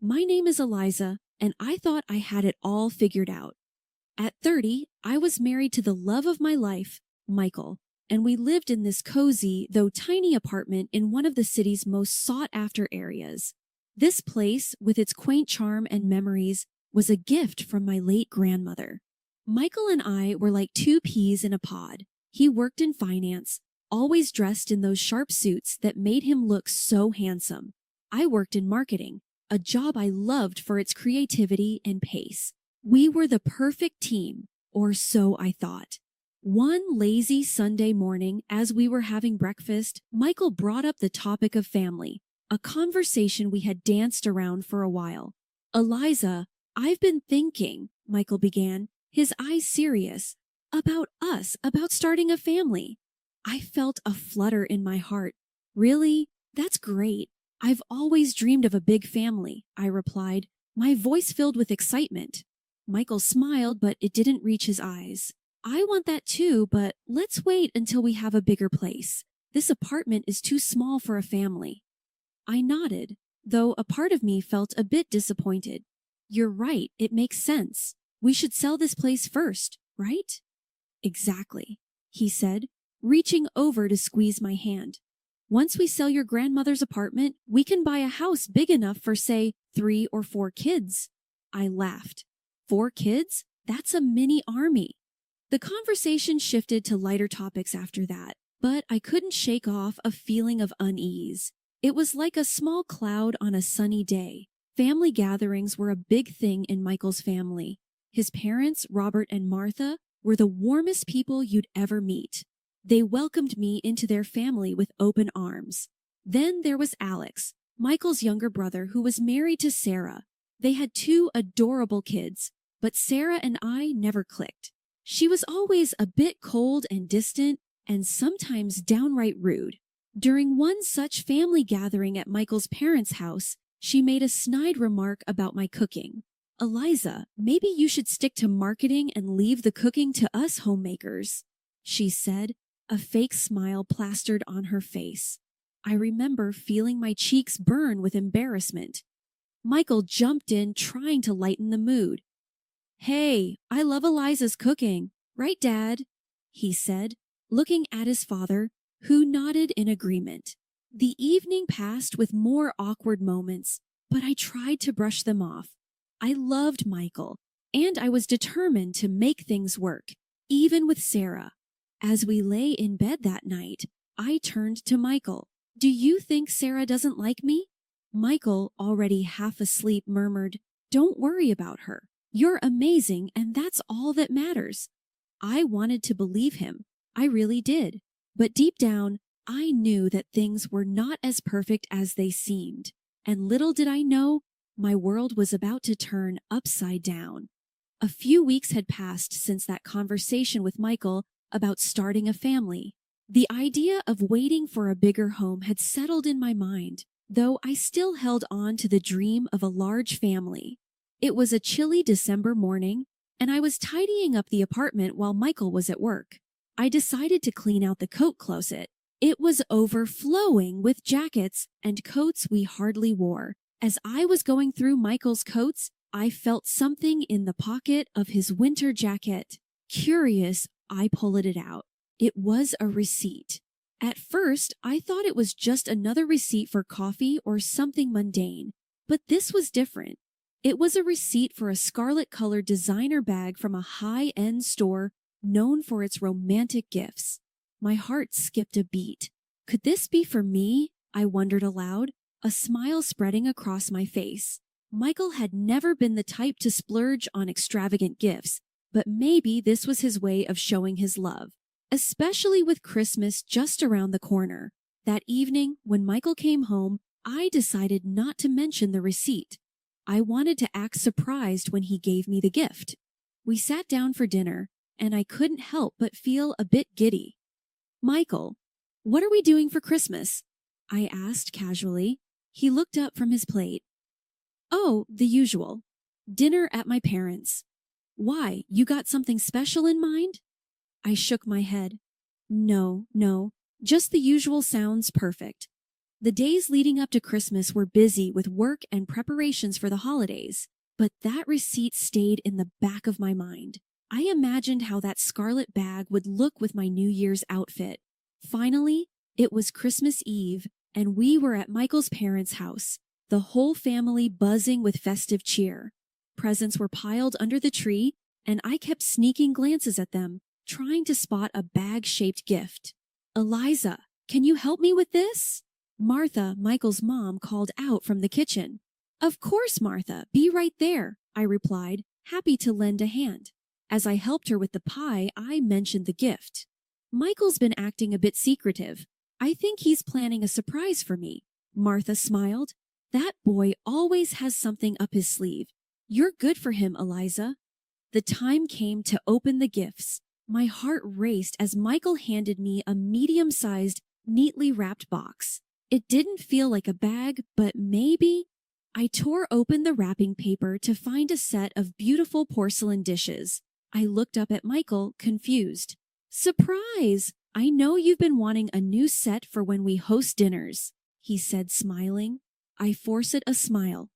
My name is Eliza, and I thought I had it all figured out. At 30, I was married to the love of my life, Michael, and we lived in this cozy, though tiny apartment in one of the city's most sought-after areas. This place, with its quaint charm and memories, was a gift from my late grandmother. Michael and I were like two peas in a pod. He worked in finance, always dressed in those sharp suits that made him look so handsome. I worked in marketing, a job I loved for its creativity and pace. We were the perfect team, or so I thought. One lazy Sunday morning, as we were having breakfast, Michael brought up the topic of family, a conversation we had danced around for a while. Eliza, I've been thinking, Michael began, his eyes serious, about us, about starting a family. I felt a flutter in my heart. Really? That's great. I've always dreamed of a big family, I replied, my voice filled with excitement. Michael smiled, but it didn't reach his eyes. I want that too, but let's wait until we have a bigger place. This apartment is too small for a family. I nodded, though a part of me felt a bit disappointed. You're right, it makes sense. We should sell this place first, right? Exactly, he said, reaching over to squeeze my hand. Once we sell your grandmother's apartment, we can buy a house big enough for, say, 3 or 4 kids. I laughed. 4 kids? That's a mini army. The conversation shifted to lighter topics after that, but I couldn't shake off a feeling of unease. It was like a small cloud on a sunny day. Family gatherings were a big thing in Michael's family. His parents, Robert and Martha, were the warmest people you'd ever meet. They welcomed me into their family with open arms. Then there was Alex, Michael's younger brother, who was married to Sarah. They had 2 adorable kids, but Sarah and I never clicked. She was always a bit cold and distant, and sometimes downright rude. During one such family gathering at Michael's parents' house, she made a snide remark about my cooking. Eliza, maybe you should stick to marketing and leave the cooking to us homemakers, she said, a fake smile plastered on her face. I remember feeling my cheeks burn with embarrassment. Michael jumped in, trying to lighten the mood. Hey, I love Eliza's cooking, right, Dad? He said, looking at his father, who nodded in agreement. The evening passed with more awkward moments, but I tried to brush them off. I loved Michael, and I was determined to make things work, even with Sarah. As we lay in bed that night, I turned to Michael. Do you think Sarah doesn't like me? Michael, already half asleep, murmured, Don't worry about her. You're amazing, and that's all that matters. I wanted to believe him. I really did. But deep down, I knew that things were not as perfect as they seemed. And little did I know, my world was about to turn upside down. A few weeks had passed since that conversation with Michael about starting a family. The idea of waiting for a bigger home had settled in my mind, though I still held on to the dream of a large family. It was a chilly December morning, and I was tidying up the apartment while Michael was at work. I decided to clean out the coat closet. It was overflowing with jackets and coats we hardly wore. As I was going through Michael's coats, I felt something in the pocket of his winter jacket. Curious, I pulled it out. It was a receipt. At first, I thought it was just another receipt for coffee or something mundane, but this was different. It was a receipt for a scarlet-colored designer bag from a high-end store known for its romantic gifts. My heart skipped a beat. Could this be for me? I wondered aloud, a smile spreading across my face. Michael had never been the type to splurge on extravagant gifts, but maybe this was his way of showing his love, especially with Christmas just around the corner. That evening, when Michael came home, I decided not to mention the receipt. I wanted to act surprised when he gave me the gift. We sat down for dinner, and I couldn't help but feel a bit giddy. Michael, what are we doing for Christmas? I asked casually. He looked up from his plate. Oh, the usual. Dinner at my parents'. Why, you got something special in mind? I shook my head. No, just the usual sounds perfect. The days leading up to Christmas were busy with work and preparations for the holidays, but that receipt stayed in the back of my mind. I imagined how that scarlet bag would look with my New Year's outfit. Finally, it was Christmas Eve, and we were at Michael's parents' house, the whole family buzzing with festive cheer. Presents were piled under the tree, and I kept sneaking glances at them, trying to spot a bag-shaped gift. "Eliza, can you help me with this?" Martha, Michael's mom, called out from the kitchen. "Of course, Martha, be right there," I replied, happy to lend a hand. As I helped her with the pie, I mentioned the gift. "Michael's been acting a bit secretive. I think he's planning a surprise for me." Martha smiled. "That boy always has something up his sleeve. You're good for him, Eliza." The time came to open the gifts. My heart raced as Michael handed me a medium-sized, neatly wrapped box. It didn't feel like a bag, but maybe... I tore open the wrapping paper to find a set of beautiful porcelain dishes. I looked up at Michael, confused. "Surprise! I know you've been wanting a new set for when we host dinners," he said, smiling. I forced a smile.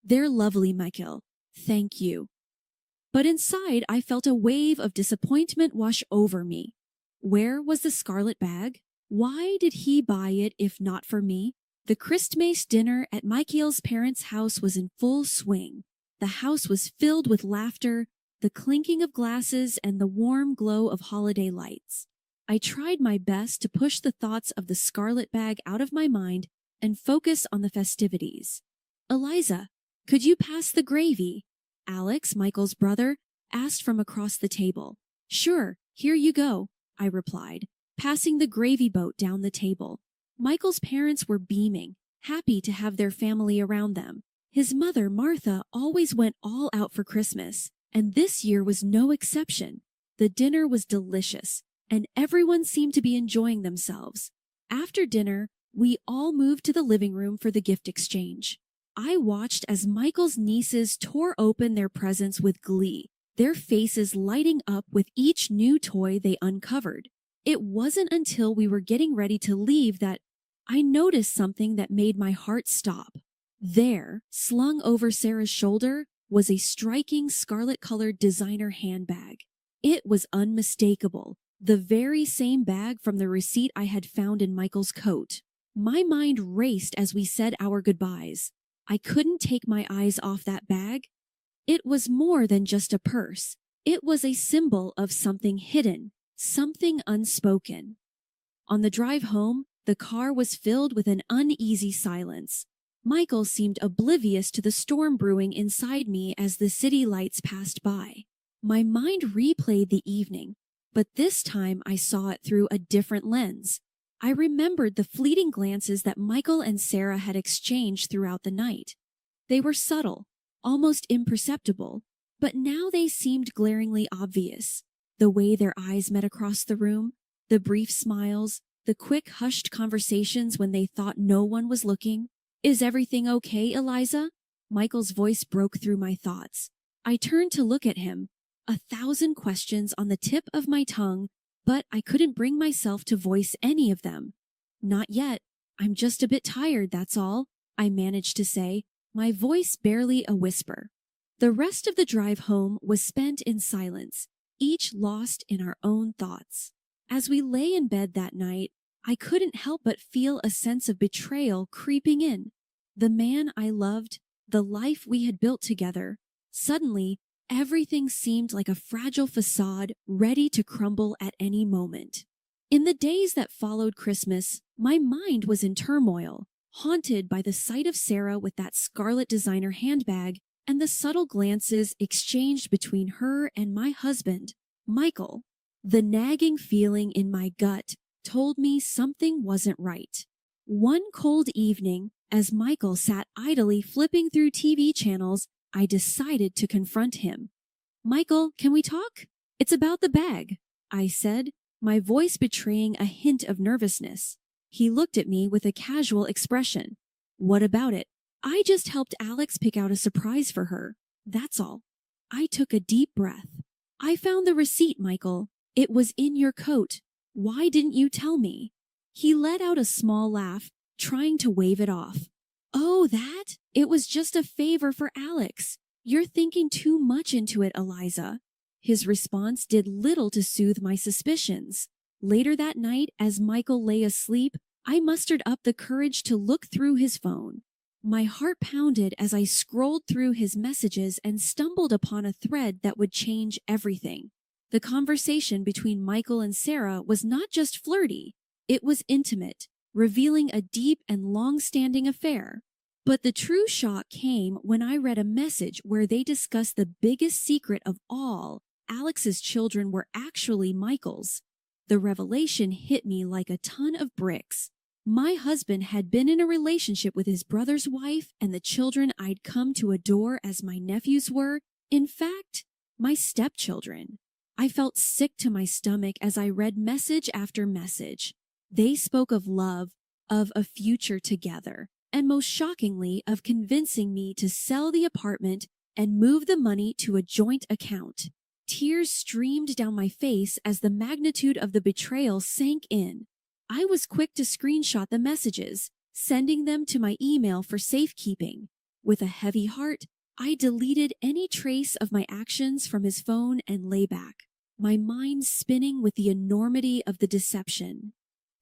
"They're lovely, Michael. Thank you." But inside, I felt a wave of disappointment wash over me. Where was the scarlet bag? Why did he buy it if not for me? The Christmas dinner at Michael's parents' house was in full swing. The house was filled with laughter, the clinking of glasses, and the warm glow of holiday lights. I tried my best to push the thoughts of the scarlet bag out of my mind and focus on the festivities. "Eliza, could you pass the gravy?" Alex, Michael's brother, asked from across the table. "Sure, here you go," I replied, passing the gravy boat down the table. Michael's parents were beaming, happy to have their family around them. His mother, Martha, always went all out for Christmas, and this year was no exception. The dinner was delicious, and everyone seemed to be enjoying themselves. After dinner, we all moved to the living room for the gift exchange. I watched as Michael's nieces tore open their presents with glee, their faces lighting up with each new toy they uncovered. It wasn't until we were getting ready to leave that I noticed something that made my heart stop. There, slung over Sarah's shoulder, was a striking scarlet-colored designer handbag. It was unmistakable, the very same bag from the receipt I had found in Michael's coat. My mind raced as we said our goodbyes. I couldn't take my eyes off that bag. It was more than just a purse. It was a symbol of something hidden, something unspoken. On the drive home, the car was filled with an uneasy silence. Michael seemed oblivious to the storm brewing inside me as the city lights passed by. My mind replayed the evening, but this time I saw it through a different lens. I remembered the fleeting glances that Michael and Sarah had exchanged throughout the night. They were subtle, almost imperceptible, but now they seemed glaringly obvious. The way their eyes met across the room, the brief smiles, the quick hushed conversations when they thought no one was looking. "Is everything okay, Eliza?" Michael's voice broke through my thoughts. I turned to look at him, 1,000 questions on the tip of my tongue, but I couldn't bring myself to voice any of them. "Not yet. I'm just a bit tired, that's all," I managed to say, my voice barely a whisper. The rest of the drive home was spent in silence, each lost in our own thoughts. As we lay in bed that night, I couldn't help but feel a sense of betrayal creeping in. The man I loved, the life we had built together. Suddenly, everything seemed like a fragile facade ready to crumble at any moment. In the days that followed Christmas, my mind was in turmoil, haunted by the sight of Sarah with that scarlet designer handbag and the subtle glances exchanged between her and my husband, Michael. The nagging feeling in my gut told me something wasn't right. One cold evening, as Michael sat idly flipping through TV channels, I decided to confront him. "Michael, can we talk? It's about the bag," I said, my voice betraying a hint of nervousness. He looked at me with a casual expression. "What about it?" "I just helped Alex pick out a surprise for her. That's all." I took a deep breath. "I found the receipt, Michael. It was in your coat. Why didn't you tell me?" He let out a small laugh, trying to wave it off. "Oh, that? It was just a favor for Alex. You're thinking too much into it, Eliza." His response did little to soothe my suspicions. Later that night, as Michael lay asleep, I mustered up the courage to look through his phone. My heart pounded as I scrolled through his messages and stumbled upon a thread that would change everything. The conversation between Michael and Sarah was not just flirty, it was intimate, revealing a deep and long-standing affair. But the true shock came when I read a message where they discussed the biggest secret of all. Alex's children were actually Michael's. The revelation hit me like a ton of bricks. My husband had been in a relationship with his brother's wife, and the children I'd come to adore as my nephews were, in fact, my stepchildren. I felt sick to my stomach as I read message after message. They spoke of love, of a future together, and most shockingly of convincing me to sell the apartment and move the money to a joint account. Tears streamed down my face as the magnitude of the betrayal sank in. I was quick to screenshot the messages, sending them to my email for safekeeping. With a heavy heart, I deleted any trace of my actions from his phone and lay back, my mind spinning with the enormity of the deception.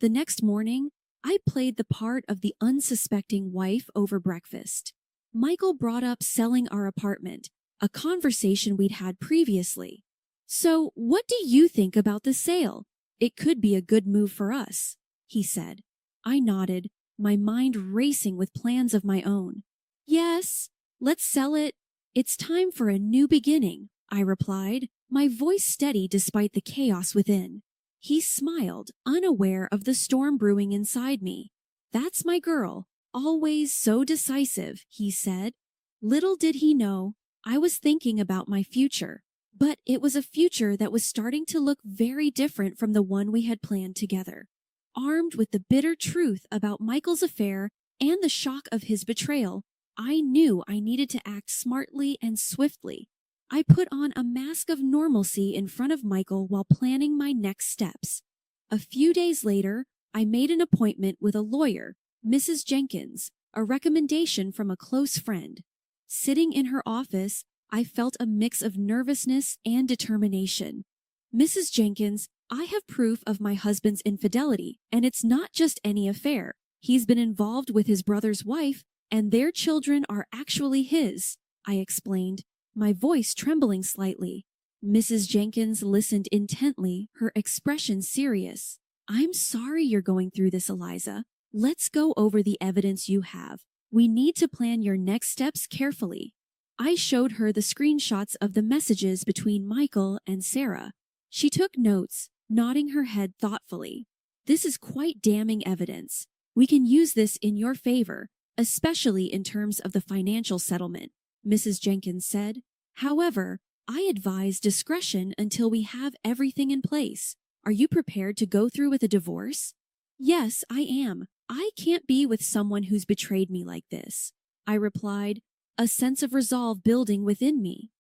The next morning, I played the part of the unsuspecting wife over breakfast. Michael brought up selling our apartment, a conversation we'd had previously. "So, what do you think about the sale? It could be a good move for us," he said. I nodded, my mind racing with plans of my own. "Yes, let's sell it. It's time for a new beginning," I replied, my voice steady despite the chaos within. He smiled, unaware of the storm brewing inside me. "That's my girl, always so decisive," he said. Little did he know, I was thinking about my future. But it was a future that was starting to look very different from the one we had planned together. Armed with the bitter truth about Michael's affair and the shock of his betrayal, I knew I needed to act smartly and swiftly. I put on a mask of normalcy in front of Michael while planning my next steps. A few days later, I made an appointment with a lawyer, Mrs. Jenkins, a recommendation from a close friend. Sitting in her office, I felt a mix of nervousness and determination. "Mrs. Jenkins, I have proof of my husband's infidelity, and it's not just any affair. He's been involved with his brother's wife, and their children are actually his," I explained, my voice trembling slightly. Mrs. Jenkins listened intently, her expression serious. "I'm sorry you're going through this, Eliza. Let's go over the evidence you have. We need to plan your next steps carefully." I showed her the screenshots of the messages between Michael and Sarah. She took notes, nodding her head thoughtfully. "This is quite damning evidence. We can use this in your favor, especially in terms of the financial settlement," Mrs. Jenkins said. "However, I advise discretion until we have everything in place. Are you prepared to go through with a divorce?" "Yes, I am. I can't be with someone who's betrayed me like this," I replied, a sense of resolve building within me.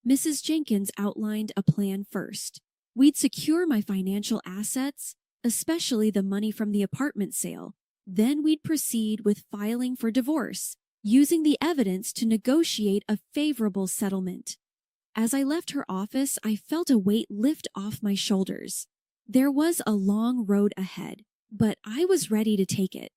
Mrs. Jenkins outlined a plan first. We'd secure my financial assets, especially the money from the apartment sale. Then we'd proceed with filing for divorce, using the evidence to negotiate a favorable settlement. As I left her office, I felt a weight lift off my shoulders. There was a long road ahead, but I was ready to take it.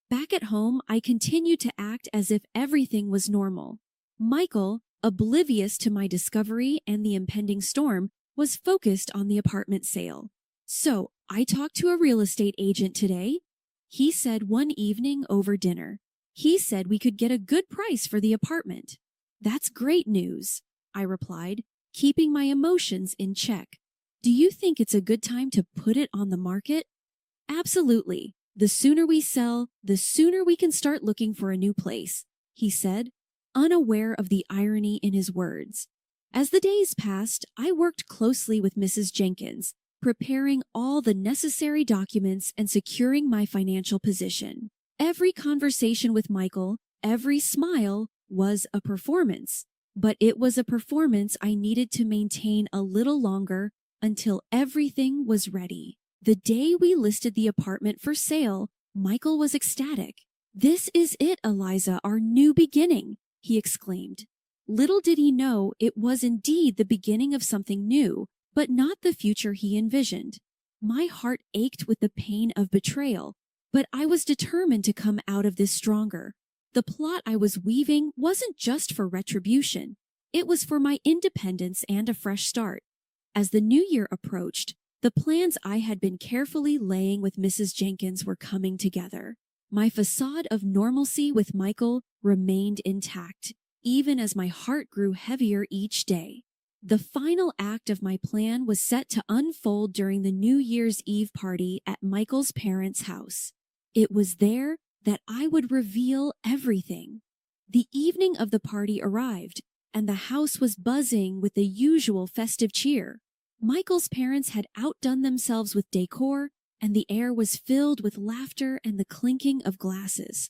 Back at home, I continued to act as if everything was normal. Michael, oblivious to my discovery and the impending storm, was focused on the apartment sale. "So, I talked to a real estate agent today," he said one evening over dinner. "He said we could get a good price for the apartment." "That's great news," I replied, keeping my emotions in check. "Do you think it's a good time to put it on the market?" "Absolutely. The sooner we sell, the sooner we can start looking for a new place," he said, unaware of the irony in his words. As the days passed, I worked closely with Mrs. Jenkins, preparing all the necessary documents and securing my financial position. Every conversation with Michael, every smile, was a performance, but it was a performance I needed to maintain a little longer until everything was ready. The day we listed the apartment for sale, Michael was ecstatic. "This is it, Eliza, our new beginning," he exclaimed. Little did he know it was indeed the beginning of something new, but not the future he envisioned. My heart ached with the pain of betrayal, but I was determined to come out of this stronger. The plot I was weaving wasn't just for retribution. It was for my independence and a fresh start. As the new year approached, the plans I had been carefully laying with Mrs. Jenkins were coming together. My facade of normalcy with Michael remained intact, even as my heart grew heavier each day. The final act of my plan was set to unfold during the New Year's Eve party at Michael's parents' house. It was there that I would reveal everything. The evening of the party arrived, and the house was buzzing with the usual festive cheer. Michael's parents had outdone themselves with decor, and the air was filled with laughter and the clinking of glasses.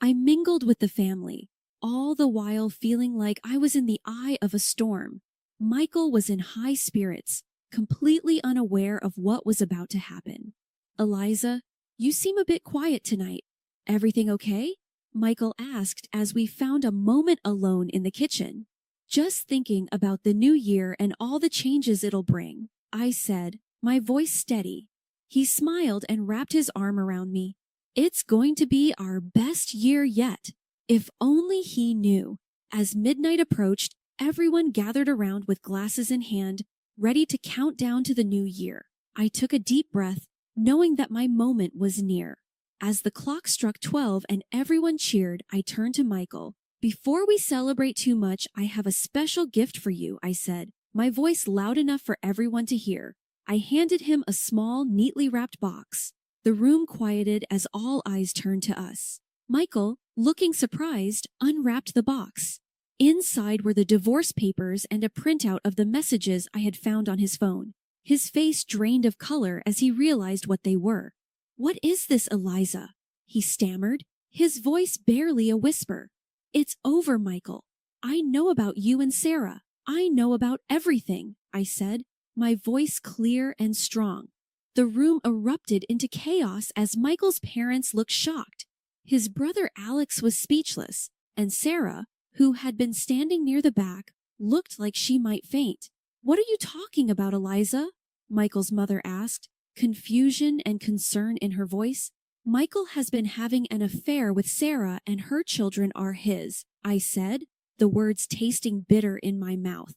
I mingled with the family, all the while feeling like I was in the eye of a storm. Michael was in high spirits, completely unaware of what was about to happen. "Eliza, you seem a bit quiet tonight. Everything okay?" Michael asked as we found a moment alone in the kitchen. "Just thinking about the new year and all the changes it'll bring," I said, my voice steady. He smiled and wrapped his arm around me. "It's going to be our best year yet." If only he knew. As midnight approached, everyone gathered around with glasses in hand, ready to count down to the new year. I took a deep breath, knowing that my moment was near. As the clock struck 12 and everyone cheered, I turned to Michael. "Before we celebrate too much, I have a special gift for you," I said, my voice loud enough for everyone to hear. I handed him a small, neatly wrapped box. The room quieted as all eyes turned to us. Michael, looking surprised, unwrapped the box. Inside were the divorce papers and a printout of the messages I had found on his phone. His face drained of color as he realized what they were. "What is this, Eliza?" he stammered, his voice barely a whisper. "It's over, Michael. I know about you and Sarah. I know about everything," I said, my voice clear and strong. The room erupted into chaos as Michael's parents looked shocked. His brother Alex was speechless, and Sarah, who had been standing near the back, looked like she might faint. "What are you talking about, Eliza?" Michael's mother asked, confusion and concern in her voice. "Michael has been having an affair with Sarah and her children are his," I said, the words tasting bitter in my mouth.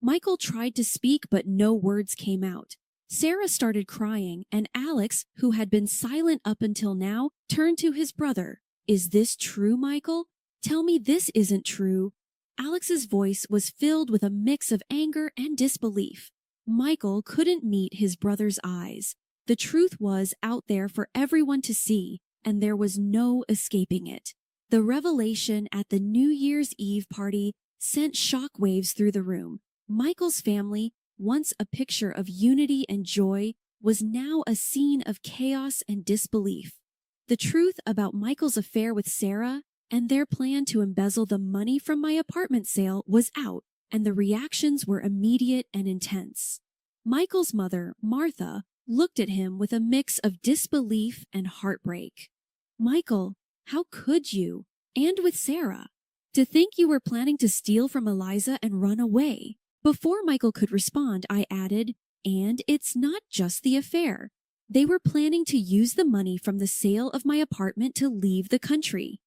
Michael tried to speak, but no words came out. Sarah started crying, and Alex, who had been silent up until now, turned to his brother. "Is this true, Michael? Tell me this isn't true." Alex's voice was filled with a mix of anger and disbelief. Michael couldn't meet his brother's eyes. The truth was out there for everyone to see, and there was no escaping it. The revelation at the New Year's Eve party sent shockwaves through the room. Michael's family, once a picture of unity and joy, was now a scene of chaos and disbelief. The truth about Michael's affair with Sarah and their plan to embezzle the money from my apartment sale was out, and the reactions were immediate and intense. Michael's mother, Martha, looked at him with a mix of disbelief and heartbreak. "Michael, how could you? And with Sarah? To think you were planning to steal from Eliza and run away." Before Michael could respond, I added, "And it's not just the affair. They were planning to use the money from the sale of my apartment to leave the country."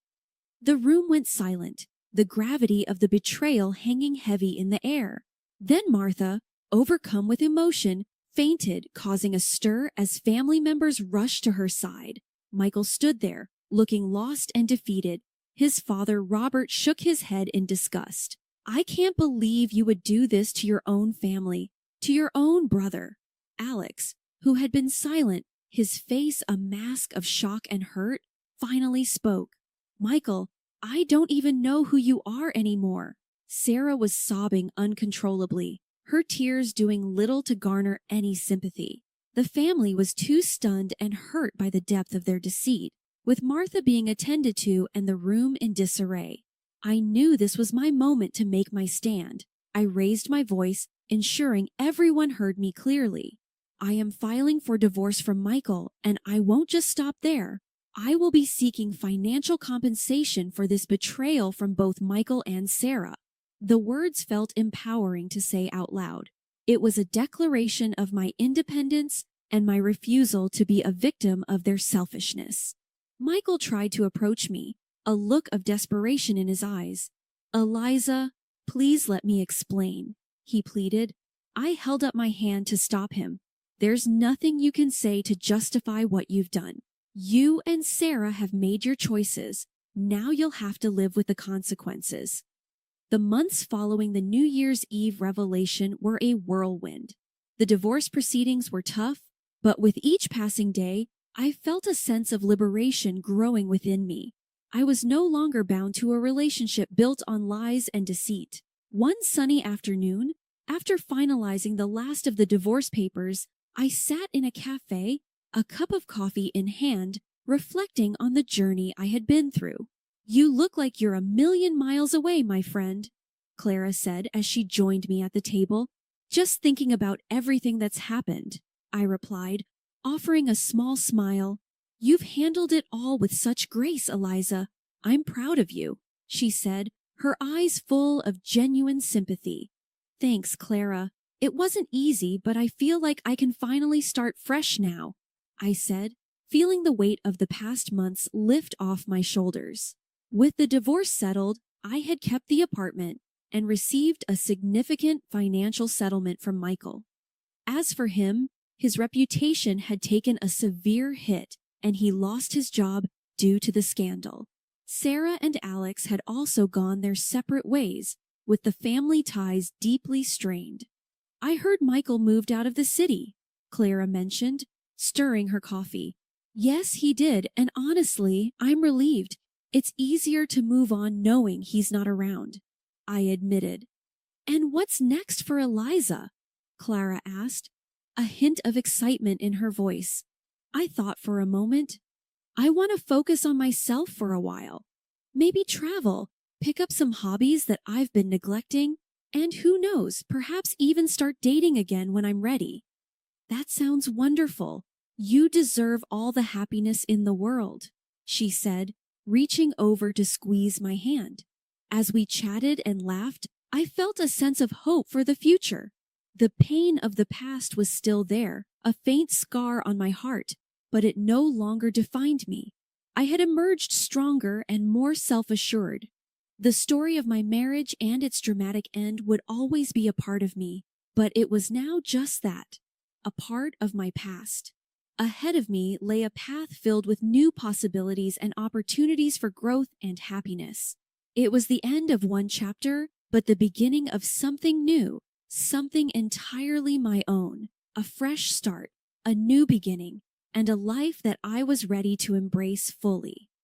The room went silent, the gravity of the betrayal hanging heavy in the air. Then Martha, overcome with emotion, fainted, causing a stir as family members rushed to her side. Michael stood there, looking lost and defeated. His father, Robert, shook his head in disgust. "I can't believe you would do this to your own family, to your own brother." Alex, who had been silent, his face a mask of shock and hurt, finally spoke. "Michael, I don't even know who you are anymore." Sarah was sobbing uncontrollably, her tears doing little to garner any sympathy. The family was too stunned and hurt by the depth of their deceit, with Martha being attended to and the room in disarray. I knew this was my moment to make my stand. I raised my voice, ensuring everyone heard me clearly. "I am filing for divorce from Michael, and I won't just stop there. I will be seeking financial compensation for this betrayal from both Michael and Sarah. The words felt empowering to say out loud. It was a declaration of my independence and my refusal to be a victim of their selfishness. Michael tried to approach me, a look of desperation in his eyes. Eliza, please let me explain, he pleaded. I held up my hand to stop him. There's nothing you can say to justify what you've done. You and Sarah have made your choices. Now you'll have to live with the consequences. The months following the New Year's Eve revelation were a whirlwind. The divorce proceedings were tough, but with each passing day, I felt a sense of liberation growing within me. I was no longer bound to a relationship built on lies and deceit. One sunny afternoon, after finalizing the last of the divorce papers, I sat in a cafe, a cup of coffee in hand, reflecting on the journey I had been through. You look like you're 1,000,000 miles away, my friend, Clara said as she joined me at the table. Just thinking about everything that's happened, I replied, offering a small smile. You've handled it all with such grace, Eliza. I'm proud of you, she said, her eyes full of genuine sympathy. Thanks, Clara. It wasn't easy, but I feel like I can finally start fresh now, I said, feeling the weight of the past months lift off my shoulders. With the divorce settled, I had kept the apartment and received a significant financial settlement from Michael. As for him, his reputation had taken a severe hit and he lost his job due to the scandal. Sarah and Alex had also gone their separate ways, with the family ties deeply strained. I heard Michael moved out of the city, Clara mentioned, stirring her coffee. Yes, he did, and honestly, I'm relieved. It's easier to move on knowing he's not around, I admitted. And what's next for Eliza? Clara asked, a hint of excitement in her voice. I thought for a moment. I want to focus on myself for a while. Maybe travel, pick up some hobbies that I've been neglecting, and who knows, perhaps even start dating again when I'm ready. That sounds wonderful. You deserve all the happiness in the world, she said, reaching over to squeeze my hand. As we chatted and laughed, I felt a sense of hope for the future. The pain of the past was still there, a faint scar on my heart, but it no longer defined me. I had emerged stronger and more self-assured. The story of my marriage and its dramatic end would always be a part of me, but it was now just that, a part of my past. Ahead of me lay a path filled with new possibilities and opportunities for growth and happiness. It was the end of one chapter, but the beginning of something new, something entirely my own, a fresh start, a new beginning, and a life that I was ready to embrace fully.